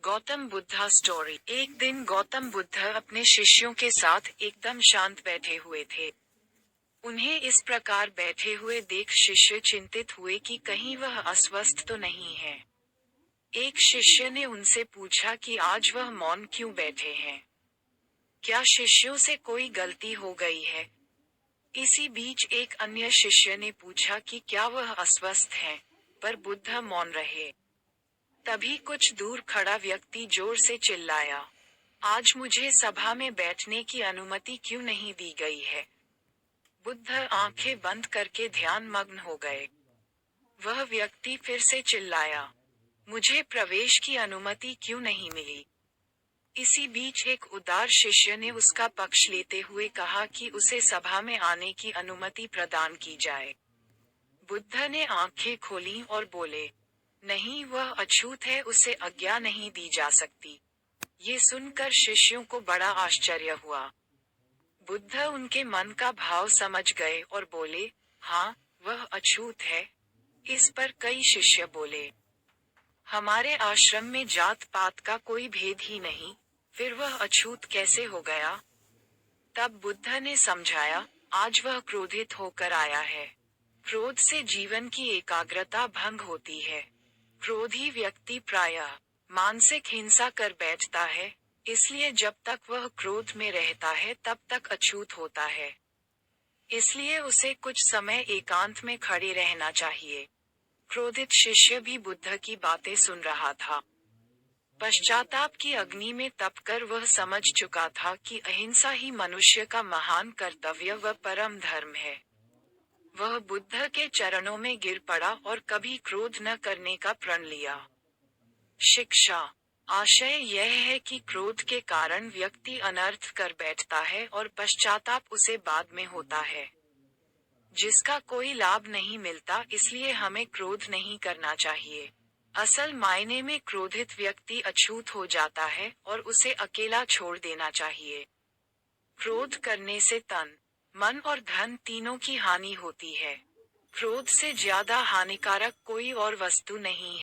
Gautam Buddha story. एक दिन गौतम बुद्ध अपने शिष्यों के साथ एकदम शांत बैठे हुए थे। उन्हें इस प्रकार बैठे हुए देख शिष्य चिंतित हुए कि कहीं वह अस्वस्थ तो नहीं है। एक शिष्य ने उनसे पूछा कि आज वह मौन क्यों बैठे हैं? क्या शिष्यों से कोई गलती हो गई है? इसी बीच एक अन्य शिष्य ने पूछा कि क्या वह अस्वस्थ हैं? पर बुद्ध मौन रहे। तभी कुछ दूर खड़ा व्यक्ति जोर से चिल्लाया, आज मुझे सभा में बैठने की अनुमति क्यों नहीं दी गई है? बुद्ध आंखें बंद करके ध्यान मग्न हो गए। वह व्यक्ति फिर से चिल्लाया, मुझे प्रवेश की अनुमति क्यों नहीं मिली? इसी बीच एक उदार शिष्य ने उसका पक्ष लेते हुए कहा कि उसे सभा में आने की अनुमति प्रदान की जाए। बुद्ध ने आंखें खोलीं और बोले, नहीं, वह अछूत है, उसे आज्ञा नहीं दी जा सकती। ये सुनकर शिष्यों को बड़ा आश्चर्य हुआ। बुद्ध उनके मन का भाव समझ गए और बोले, हाँ, वह अछूत है। इस पर कई शिष्य बोले, हमारे आश्रम में जात पात का कोई भेद ही नहीं, फिर वह अछूत कैसे हो गया? तब बुद्ध ने समझाया, आज वह क्रोधित होकर आया है। क्रोध से जीवन की एकाग्रता भंग होती है। क्रोधी व्यक्ति प्रायः मानसिक हिंसा कर बैठता है, इसलिए जब तक वह क्रोध में रहता है तब तक अछूत होता है। इसलिए उसे कुछ समय एकांत में खड़े रहना चाहिए। क्रोधित शिष्य भी बुद्ध की बातें सुन रहा था। पश्चाताप की अग्नि में तपकर वह समझ चुका था कि अहिंसा ही मनुष्य का महान कर्तव्य व परम धर्म है। वह बुद्ध के चरणों में गिर पड़ा और कभी क्रोध न करने का प्रण लिया। शिक्षा। आशय यह है कि क्रोध के कारण व्यक्ति अनर्थ कर बैठता है और पश्चाताप उसे बाद में होता है, जिसका कोई लाभ नहीं मिलता। इसलिए हमें क्रोध नहीं करना चाहिए। असल मायने में क्रोधित व्यक्ति अछूत हो जाता है और उसे अकेला छोड़ देना चाहिए। क्रोध करने से तन, मन और धन तीनों की हानि होती है। क्रोध से ज्यादा हानिकारक कोई और वस्तु नहीं है।